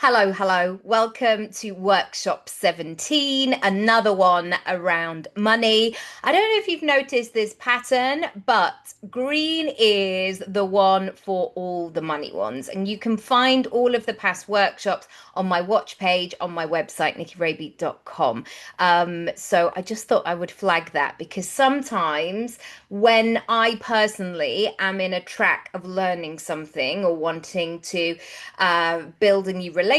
Hello, hello. Welcome to Workshop 17, another one around money. I don't know if you've noticed this pattern, but green is the one for all the money ones. And you can find all of the past workshops on my watch page on my website, nikkiraby.com. So I just thought I would flag that because sometimes when I personally am in a track of learning something or wanting to build a new relationship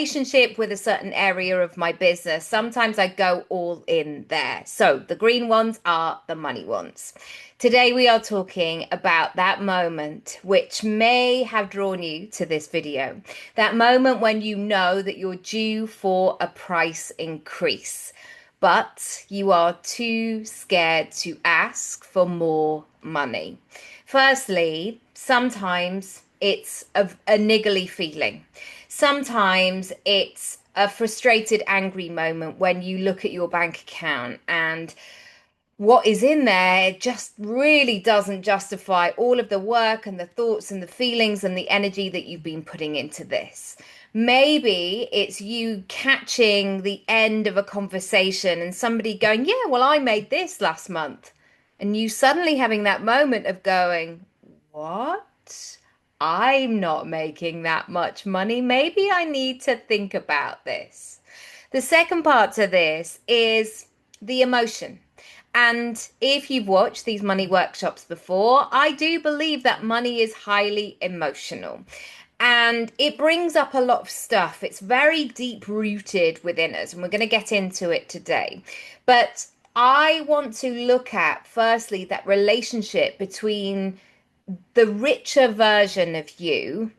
with a certain area of my business, sometimes I go all in there. So the green ones are the money ones. Today we are talking about that moment which may have drawn you to this video. That moment when you know that you're due for a price increase, but you are too scared to ask for more money. Firstly, sometimes it's a niggly feeling. Sometimes it's a frustrated, angry moment when you look at your bank account and what is in there just really doesn't justify all of the work and the thoughts and the feelings and the energy that you've been putting into this. Maybe it's you catching the end of a conversation and somebody going, "Yeah, well, I made this last month." And you suddenly having that moment of going, "What? I'm not making that much money. Maybe I need to think about this." The second part to this is the emotion. And if you've watched these money workshops before, I do believe that money is highly emotional. And it brings up a lot of stuff. It's very deep rooted within us, and we're going to get into it today. But I want to look at, firstly, that relationship between the richer version of you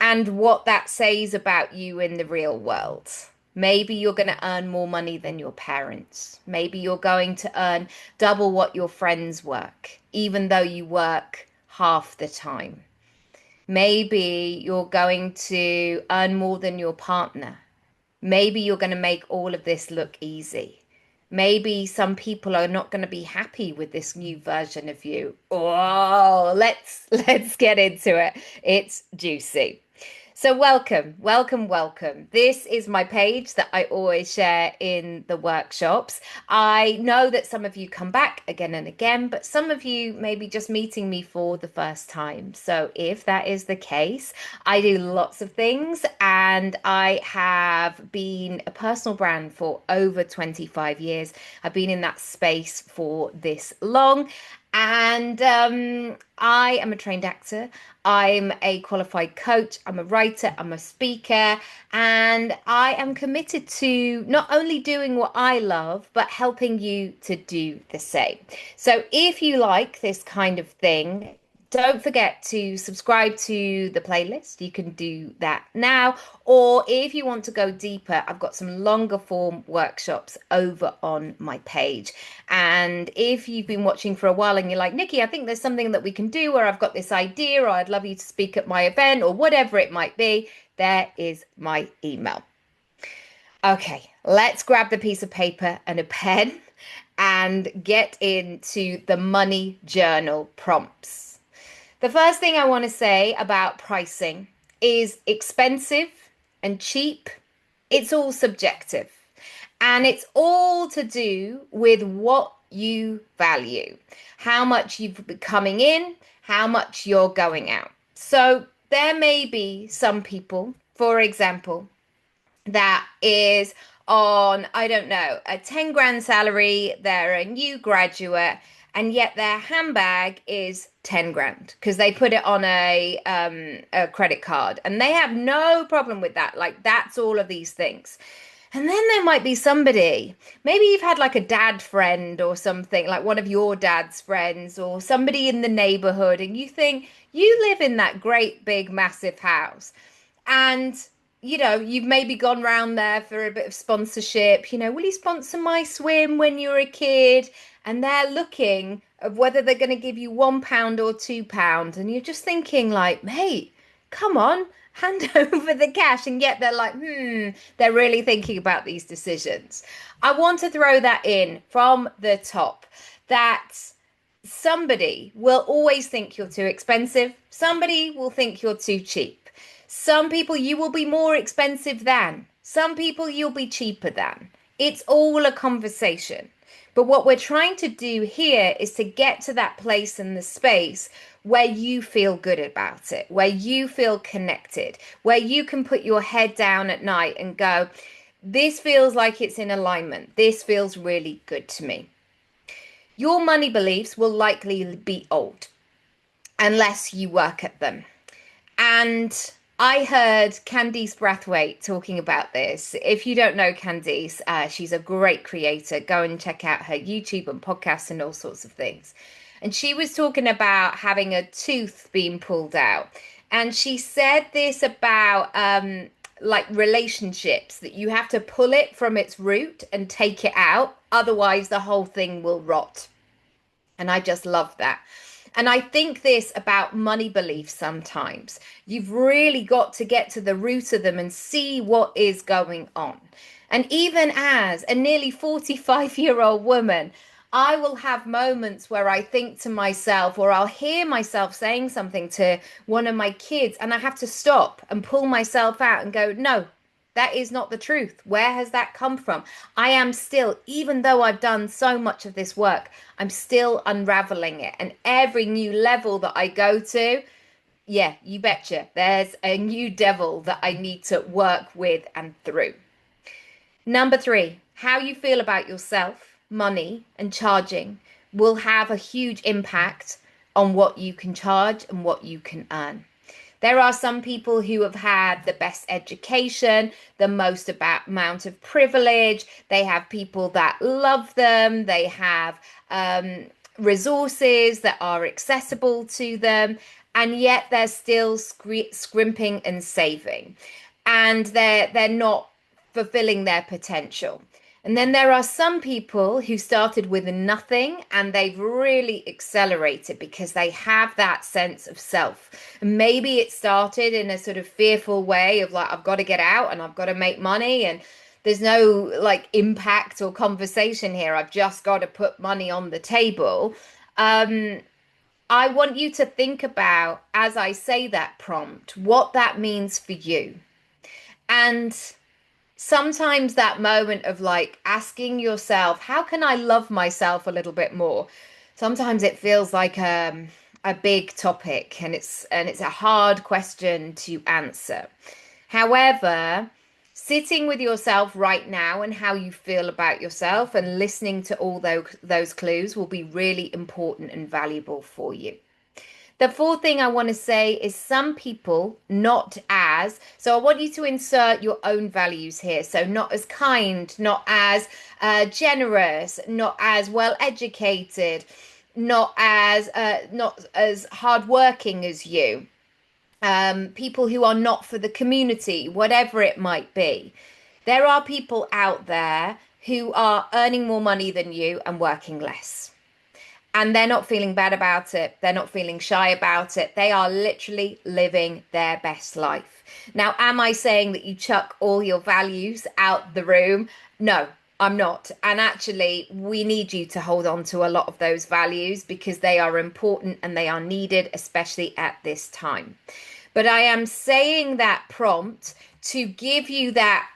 and what that says about you in the real world. Maybe you're going to earn more money than your parents. Maybe you're going to earn double what your friends work, even though you work half the time. Maybe you're going to earn more than your partner. Maybe you're going to make all of this look easy. Maybe some people are not going to be happy with this new version of you. Oh, let's get into it. It's juicy. So welcome, welcome, welcome. This is my page that I always share in the workshops. I know that some of you come back again and again, but some of you may be just meeting me for the first time. So if that is the case, I do lots of things and I have been a personal brand for over 25 years. I've been in that space for this long. And I am a trained actor. I'm a qualified coach. I'm a writer. I'm a speaker. And I am committed to not only doing what I love, but helping you to do the same. So if you like this kind of thing, don't forget to subscribe to the playlist. You can do that now. Or if you want to go deeper, I've got some longer form workshops over on my page. And if you've been watching for a while and you're like, "Nikki, I think there's something that we can do where I've got this idea, or I'd love you to speak at my event," or whatever it might be, there is my email. Okay, let's grab the piece of paper and a pen and get into the money journal prompts. The first thing I want to say about pricing is expensive and cheap. It's all subjective. And it's all to do with what you value, how much you've been coming in, how much you're going out. So there may be some people, for example, that is on, I don't know, a 10 grand salary, they're a new graduate, and yet their handbag is 10 grand because they put it on a credit card and they have no problem with that. Like that's all of these things. And then there might be somebody, maybe you've had like a dad friend or something, like one of your dad's friends or somebody in the neighborhood, and you think you live in that great big massive house. And you've maybe gone round there for a bit of sponsorship. Will you sponsor my swim when you're a kid? And they're looking of whether they're going to give you £1 or £2. And you're just thinking like, mate, come on, hand over the cash. And yet they're like, they're really thinking about these decisions. I want to throw that in from the top that somebody will always think you're too expensive. Somebody will think you're too cheap. Some people you will be more expensive than. Some people you'll be cheaper than. It's all a conversation. But what we're trying to do here is to get to that place in the space where you feel good about it, where you feel connected, where you can put your head down at night and go, this feels like it's in alignment. This feels really good to me. Your money beliefs will likely be old unless you work at them. And I heard Candice Brathwaite talking about this. If you don't know Candice, she's a great creator. Go and check out her YouTube and podcast and all sorts of things. And she was talking about having a tooth being pulled out. And she said this about like relationships, that you have to pull it from its root and take it out. Otherwise, the whole thing will rot. And I just love that. And I think this about money beliefs sometimes. You've really got to get to the root of them and see what is going on. And even as a nearly 45-year-old woman, I will have moments where I think to myself, or I'll hear myself saying something to one of my kids, and I have to stop and pull myself out and go, no, that is not the truth. Where has that come from? I am still, even though I've done so much of this work, I'm still unraveling it. And every new level that I go to, yeah, you betcha, there's a new devil that I need to work with and through. Number 3, how you feel about yourself, money, and charging will have a huge impact on what you can charge and what you can earn. There are some people who have had the best education, the most amount of privilege. They have people that love them. They have resources that are accessible to them. And yet they're still scrimping and saving. And they're not fulfilling their potential. And then there are some people who started with nothing and they've really accelerated because they have that sense of self. And maybe it started in a sort of fearful way of like, I've got to get out and I've got to make money and there's no like impact or conversation here. I've just got to put money on the table. I want you to think about, as I say that prompt, what that means for you. And sometimes that moment of like asking yourself, how can I love myself a little bit more? Sometimes it feels like a big topic and it's a hard question to answer. However, sitting with yourself right now and how you feel about yourself and listening to all those clues will be really important and valuable for you. The fourth thing I want to say is some people not as, so I want you to insert your own values here. So not as kind, not as generous, not as well educated, not as hardworking as you. People who are not for the community, whatever it might be. There are people out there who are earning more money than you and working less. And they're not feeling bad about it. They're not feeling shy about it. They are literally living their best life. Now, am I saying that you chuck all your values out the room? No, I'm not. And actually, we need you to hold on to a lot of those values because they are important and they are needed, especially at this time. But I am saying that prompt to give you that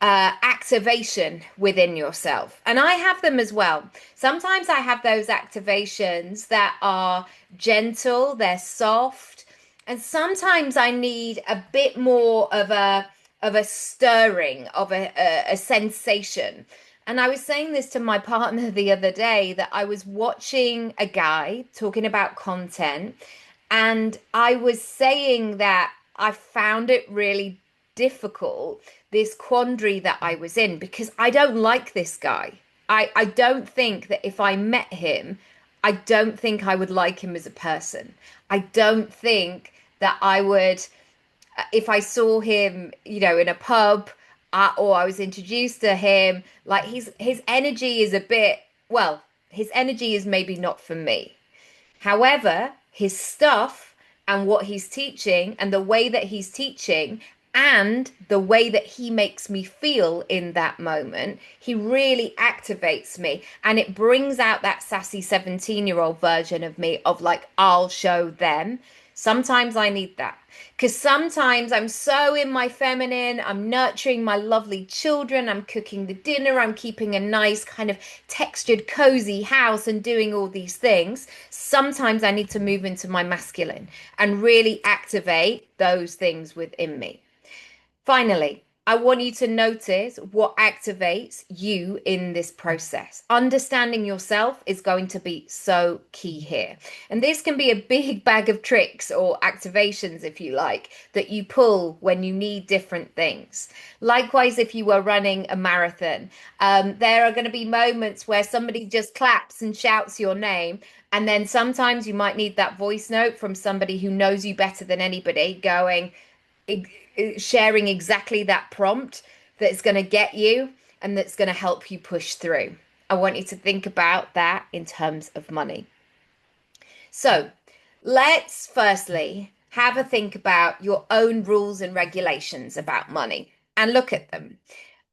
activation within yourself. And I have them as well. Sometimes I have those activations that are gentle, they're soft, and sometimes I need a bit more of a stirring, of a sensation. And I was saying this to my partner the other day that I was watching a guy talking about content, and I was saying that I found it really difficult, this quandary that I was in, because I don't like this guy. I don't think that if I met him, I don't think I would like him as a person. I don't think that I would, if I saw him, in a pub or I was introduced to him, like his energy is a bit, well, his energy is maybe not for me. However, his stuff and what he's teaching and the way that he's teaching and the way that he makes me feel in that moment, he really activates me and it brings out that sassy 17-year-old version of me of like, I'll show them. Sometimes I need that because sometimes I'm so in my feminine, I'm nurturing my lovely children, I'm cooking the dinner, I'm keeping a nice kind of textured, cozy house and doing all these things. Sometimes I need to move into my masculine and really activate those things within me. Finally, I want you to notice what activates you in this process. Understanding yourself is going to be so key here. And this can be a big bag of tricks or activations, if you like, that you pull when you need different things. Likewise, if you are running a marathon, there are going to be moments where somebody just claps and shouts your name. And then sometimes you might need that voice note from somebody who knows you better than anybody going, sharing exactly that prompt that's going to get you and that's going to help you push through. I want you to think about that in terms of money. So let's firstly have a think about your own rules and regulations about money and look at them.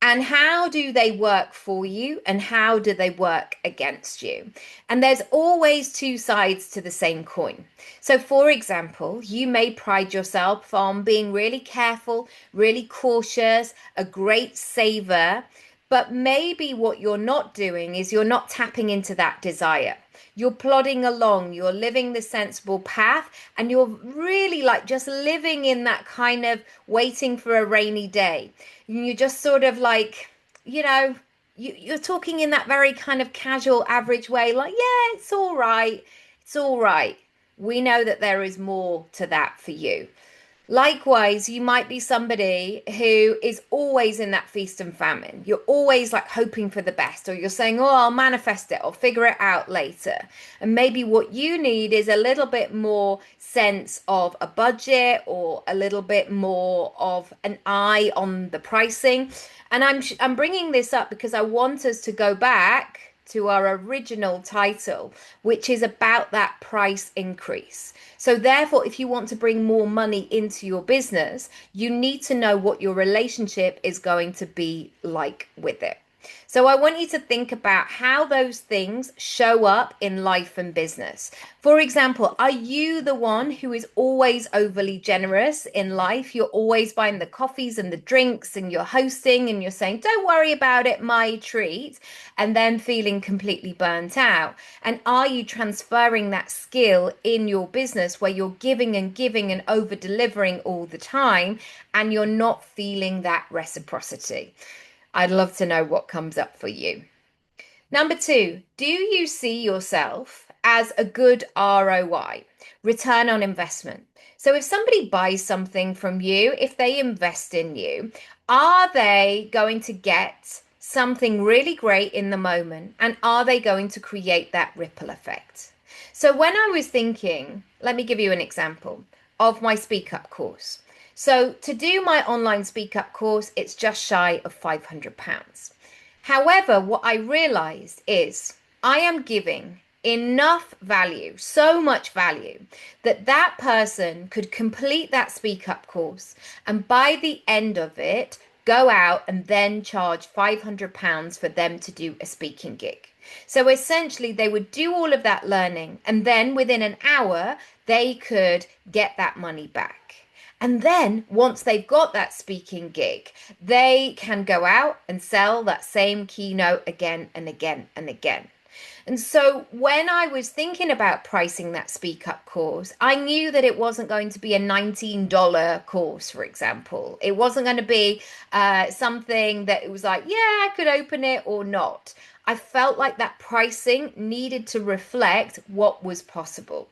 And how do they work for you and how do they work against you? And there's always two sides to the same coin. So, for example, you may pride yourself on being really careful, really cautious, a great saver, but maybe what you're not doing is you're not tapping into that desire. You're plodding along, you're living the sensible path, and you're really like just living in that kind of waiting for a rainy day. And you're just sort of like, you know, you're talking in that very kind of casual, average way, like, yeah, it's all right. It's all right. We know that there is more to that for you. Likewise, you might be somebody who is always in that feast and famine. You're always like hoping for the best, or you're saying, oh, I'll manifest it, I'll figure it out later. And maybe what you need is a little bit more sense of a budget or a little bit more of an eye on the pricing. And I'm bringing this up because I want us to go back to our original title, which is about that price increase. So, therefore, if you want to bring more money into your business, you need to know what your relationship is going to be like with it. So I want you to think about how those things show up in life and business. For example, are you the one who is always overly generous in life? You're always buying the coffees and the drinks and you're hosting and you're saying, don't worry about it, my treat, and then feeling completely burnt out? And are you transferring that skill in your business where you're giving and giving and over delivering all the time and you're not feeling that reciprocity? I'd love to know what comes up for you. Number two, do you see yourself as a good ROI, return on investment? So if somebody buys something from you, if they invest in you, are they going to get something really great in the moment? And are they going to create that ripple effect? So when I was thinking, let me give you an example of my Speak Up course. So to do my online Speak Up course, it's just shy of £500. However, what I realized is I am giving enough value, so much value, that that person could complete that Speak Up course and by the end of it, go out and then charge £500 for them to do a speaking gig. So essentially, they would do all of that learning and then within an hour, they could get that money back. And then once they've got that speaking gig, they can go out and sell that same keynote again and again and again. And so when I was thinking about pricing that Speak Up course, I knew that it wasn't going to be a $19 course, for example. It wasn't going to be something that it was like, yeah, I could open it or not. I felt like that pricing needed to reflect what was possible.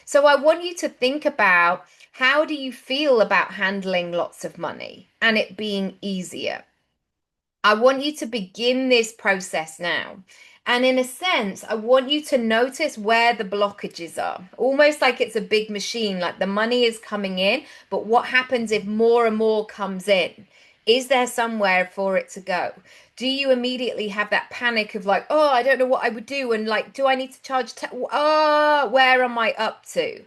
So I want you to think about, how do you feel about handling lots of money and it being easier? I want you to begin this process now. And in a sense, I want you to notice where the blockages are. Almost like it's a big machine, like the money is coming in, but what happens if more and more comes in? Is there somewhere for it to go? Do you immediately have that panic of like, oh, I don't know what I would do, and like, do I need to charge? Where am I up to?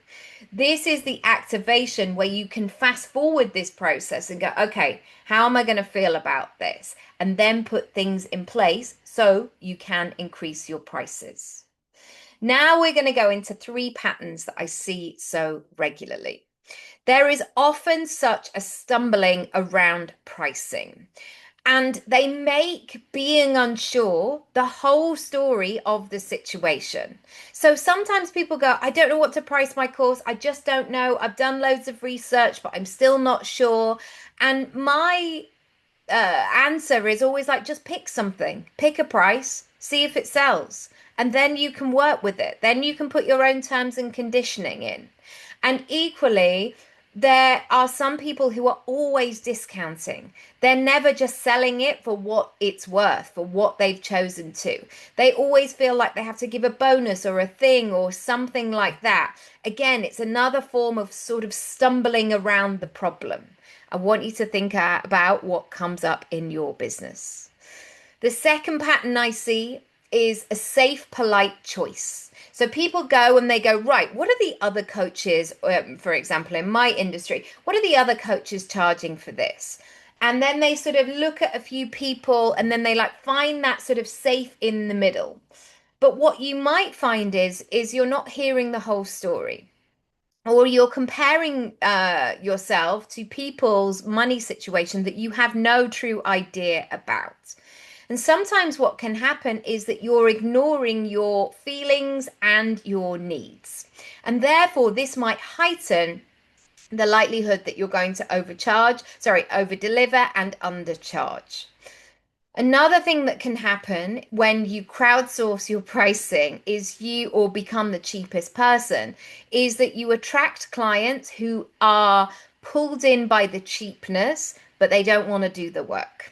This is the activation where you can fast forward this process and go, okay, how am I going to feel about this? And then put things in place so you can increase your prices. Now we're going to go into three patterns that I see so regularly. There is often such a stumbling around pricing, and they make being unsure the whole story of the situation. So sometimes people go, I don't know what to price my course. I just don't know. I've done loads of research, but I'm still not sure. And my answer is always like, just pick something, pick a price, see if it sells, and then you can work with it. Then you can put your own terms and conditioning in. And equally, there are some people who are always discounting. They're never just selling it for what it's worth, for what they've chosen to. They always feel like they have to give a bonus or a thing or something like that. Again, it's another form of sort of stumbling around the problem. I want you to think about what comes up in your business. The second pattern I see is a safe, polite choice. So people go and they go, right, what are the other coaches, for example, in my industry, what are the other coaches charging for this? And then they sort of look at a few people and then they like find that sort of safe in the middle. But what you might find is you're not hearing the whole story, or you're comparing yourself to people's money situation that you have no true idea about. And sometimes what can happen is that you're ignoring your feelings and your needs. And therefore, this might heighten the likelihood that you're going to over deliver and undercharge. Another thing that can happen when you crowdsource your pricing is or become the cheapest person, is that you attract clients who are pulled in by the cheapness, but they don't want to do the work.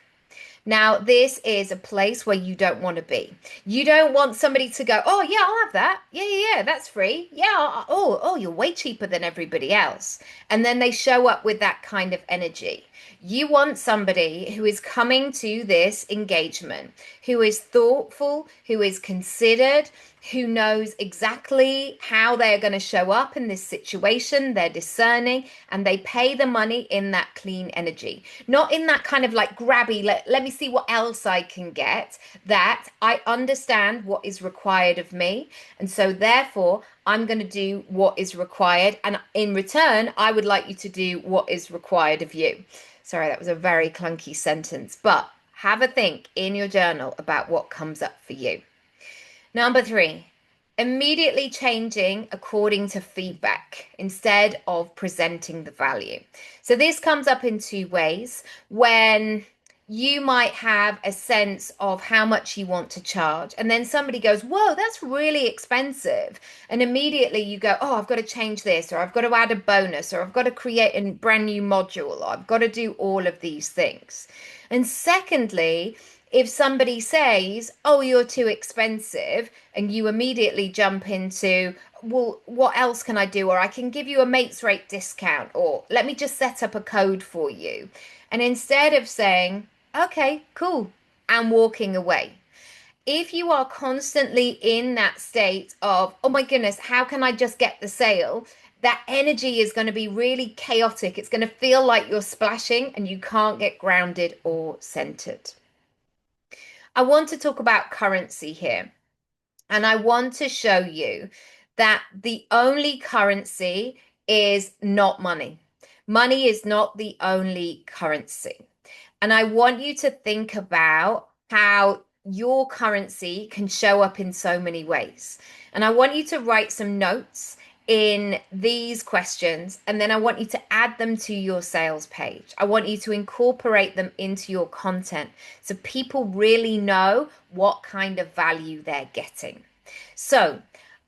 Now, this is a place where you don't want to be. You don't want somebody to go, oh, yeah, I'll have that. Yeah, yeah, yeah, that's free. Yeah, oh, you're way cheaper than everybody else. And then they show up with that kind of energy. You want somebody who is coming to this engagement, who is thoughtful, who is considered, who knows exactly how they're going to show up in this situation. They're discerning and they pay the money in that clean energy, not in that kind of like grabby, let me see what else I can get. That I understand what is required of me. And so therefore, I'm going to do what is required. And in return, I would like you to do what is required of you. Sorry, that was a very clunky sentence, but have a think in your journal about what comes up for you. Number three, immediately changing according to feedback instead of presenting the value. So this comes up in two ways. When you might have a sense of how much you want to charge, and then somebody goes, whoa, that's really expensive. And immediately you go, oh, I've got to change this, or I've got to add a bonus, or I've got to create a brand new module, or I've got to do all of these things. And secondly, if somebody says, oh, you're too expensive, and you immediately jump into, well, what else can I do? Or I can give you a mates rate discount, or let me just set up a code for you. And instead of saying, okay, cool, and walking away. If you are constantly in that state of, oh my goodness, how can I just get the sale? That energy is going to be really chaotic. It's going to feel like you're splashing and you can't get grounded or centered. I want to talk about currency here. And I want to show you that the only currency is not money. Money is not the only currency. And I want you to think about how your currency can show up in so many ways. And I want you to write some notes in these questions, and then I want you to add them to your sales page. I want you to incorporate them into your content so people really know what kind of value they're getting. So,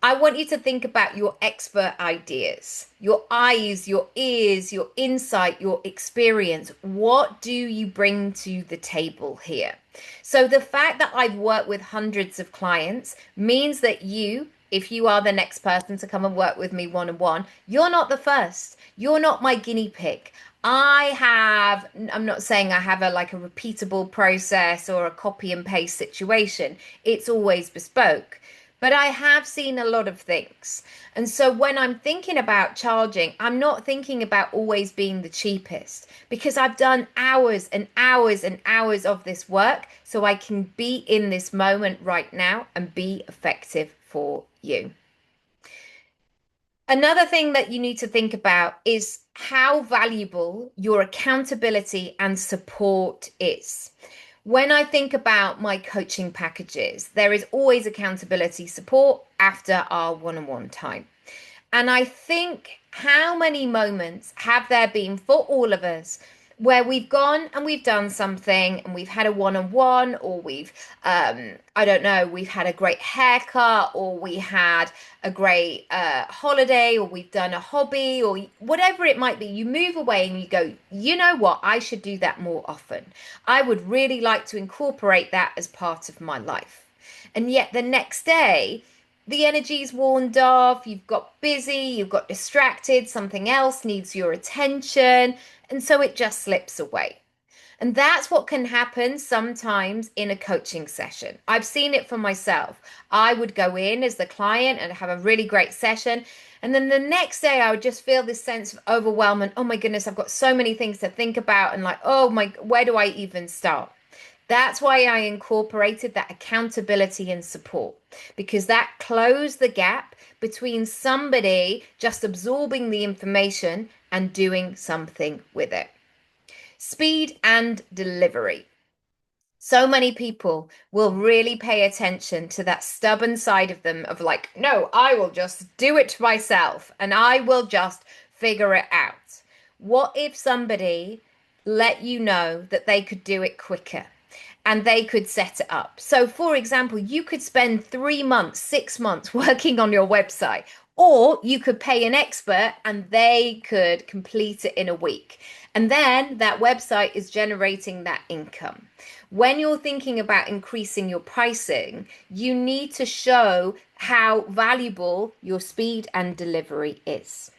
I want you to think about your expert ideas, your eyes, your ears, your insight, your experience. What do you bring to the table here? So, the fact that I've worked with hundreds of clients means that if you are the next person to come and work with me one-on-one, you're not the first. You're not my guinea pig. I'm not saying I have a repeatable process or a copy and paste situation. It's always bespoke. But I have seen a lot of things. And so when I'm thinking about charging, I'm not thinking about always being the cheapest, because I've done hours and hours and hours of this work so I can be in this moment right now and be effective for you. Another thing that you need to think about is how valuable your accountability and support is. When I think about my coaching packages, there is always accountability support after our one-on-one time. And I think how many moments have there been for all of us where we've gone and we've done something and we've had a one-on-one, or we've I don't know, we've had a great haircut, or we had a great holiday, or we've done a hobby, or whatever it might be. You move away and you go, you know what, I should do that more often. I would really like to incorporate that as part of my life. And yet the next day the energy's worn off, you've got busy, you've got distracted, something else needs your attention, and so it just slips away. And that's what can happen sometimes in a coaching session. I've seen it for myself. I would go in as the client and have a really great session. And then the next day, I would just feel this sense of overwhelm. Oh my goodness, I've got so many things to think about. And like, oh my, where do I even start? That's why I incorporated that accountability and support, because that closed the gap between somebody just absorbing the information and doing something with it. Speed and delivery. So many people will really pay attention to that stubborn side of them of like, no, I will just do it myself and I will just figure it out. What if somebody let you know that they could do it quicker? And they could set it up. So, for example, you could spend 3 months, 6 months working on your website, or you could pay an expert and they could complete it in a week. And then that website is generating that income. When you're thinking about increasing your pricing, you need to show how valuable your speed and delivery is.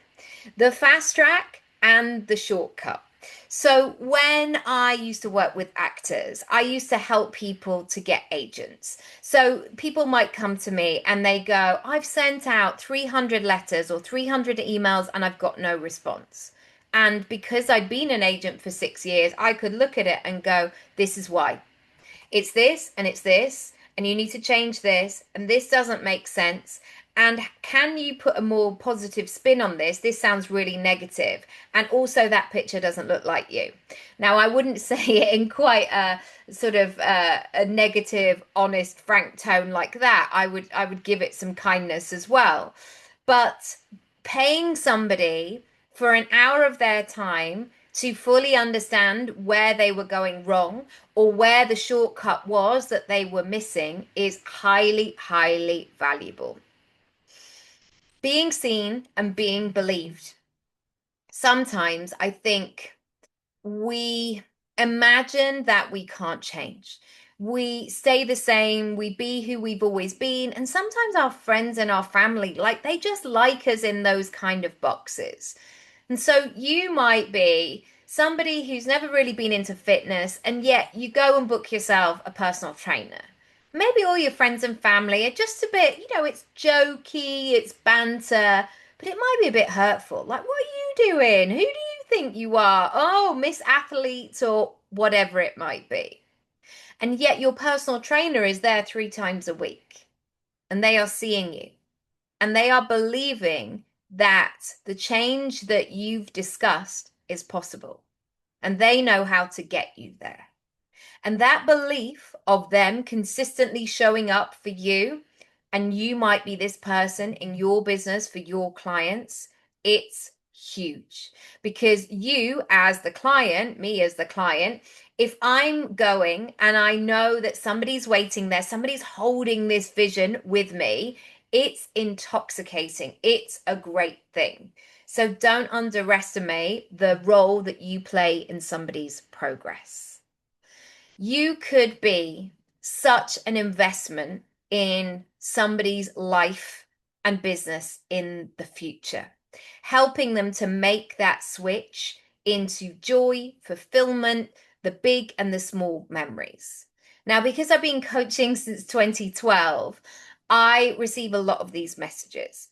The fast track and the shortcut. So when I used to work with actors, I used to help people to get agents. So people might come to me and they go, I've sent out 300 letters or 300 emails and I've got no response. And because I'd been an agent for 6 years, I could look at it and go, this is why. It's this and it's this, and you need to change this, and this doesn't make sense. And can you put a more positive spin on this? This sounds really negative. And also, that picture doesn't look like you. Now, I wouldn't say it in quite a sort of a negative, honest, frank tone like that. I would give it some kindness as well. But paying somebody for an hour of their time to fully understand where they were going wrong or where the shortcut was that they were missing is highly, highly valuable. Being seen and being believed. Sometimes I think we imagine that we can't change. We stay the same, we be who we've always been, and sometimes our friends and our family, like they just like us in those kind of boxes. And so you might be somebody who's never really been into fitness, and yet you go and book yourself a personal trainer. Maybe all your friends and family are just a bit, it's jokey, it's banter, but it might be a bit hurtful. Like, what are you doing? Who do you think you are? Oh, Miss Athlete, or whatever it might be. And yet your personal trainer is there 3 times a week, and they are seeing you, and they are believing that the change that you've discussed is possible, and they know how to get you there. And that belief of them consistently showing up for you, and you might be this person in your business for your clients, it's huge. Because you, as the client, me as the client, if I'm going and I know that somebody's waiting there, somebody's holding this vision with me, it's intoxicating. It's a great thing. So don't underestimate the role that you play in somebody's progress. You could be such an investment in somebody's life and business in the future, helping them to make that switch into joy, fulfillment, the big and the small memories. Now, because I've been coaching since 2012, I receive a lot of these messages.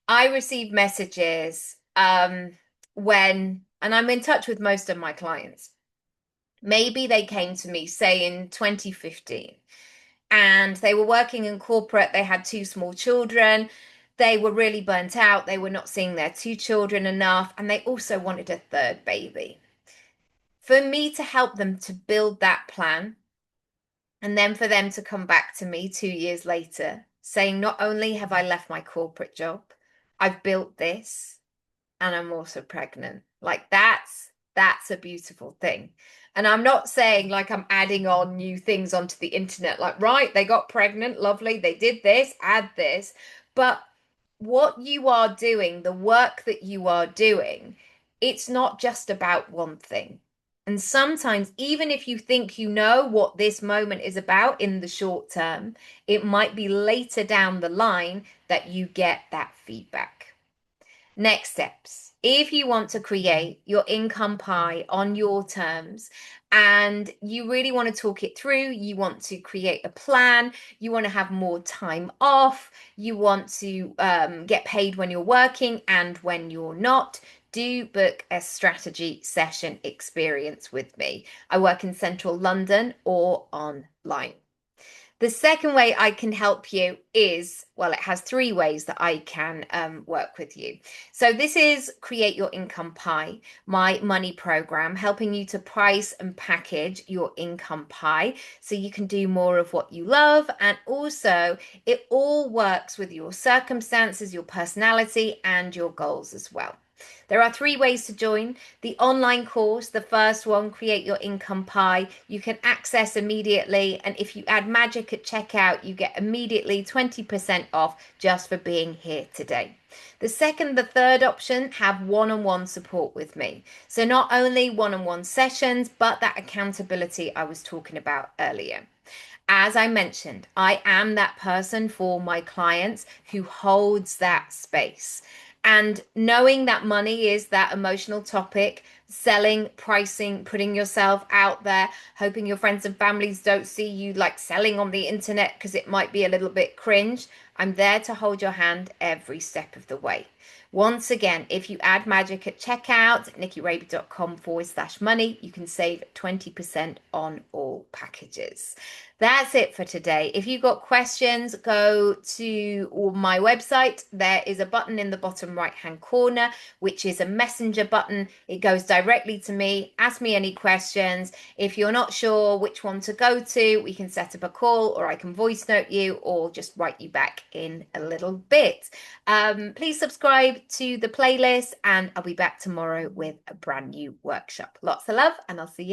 I receive messages and I'm in touch with most of my clients. Maybe they came to me, say in 2015, and they were working in corporate. They had two small children. They were really burnt out. They were not seeing their two children enough, and they also wanted a third baby. For me to help them to build that plan, and then for them to come back to me 2 years later saying, not only have I left my corporate job, I've built this and I'm also pregnant. Like that's a beautiful thing. And I'm not saying like I'm adding on new things onto the internet, like, right, they got pregnant, lovely, they did this, add this. But what you are doing, the work that you are doing, it's not just about one thing. And sometimes, even if you think you know what this moment is about in the short term, it might be later down the line that you get that feedback. Next steps. If you want to create your income pie on your terms and you really want to talk it through, you want to create a plan, you want to have more time off, you want to get paid when you're working and when you're not, do book a strategy session experience with me. I work in central London or online. The second way I can help you is, well, it has three ways that I can work with you. So this is Create Your Income Pie, my money program, helping you to price and package your income pie so you can do more of what you love. And also it all works with your circumstances, your personality, and your goals as well. There are three ways to join. The online course, the first one, Create Your Income Pie, you can access immediately. And if you add magic at checkout, you get immediately 20% off just for being here today. The second, the third option, have one-on-one support with me. So not only one-on-one sessions, but that accountability I was talking about earlier. As I mentioned, I am that person for my clients who holds that space. And knowing that money is that emotional topic, selling, pricing, putting yourself out there, hoping your friends and families don't see you like selling on the internet because it might be a little bit cringe. I'm there to hold your hand every step of the way. Once again, if you add magic at checkout, nikkiraby.com/money, you can save 20% on all packages. That's it for today. If you've got questions, go to my website. There is a button in the bottom right-hand corner, which is a messenger button. It goes directly to me. Ask me any questions. If you're not sure which one to go to, we can set up a call or I can voice note you or just write you back in a little bit. Please subscribe to the playlist and I'll be back tomorrow with a brand new workshop. Lots of love and I'll see you.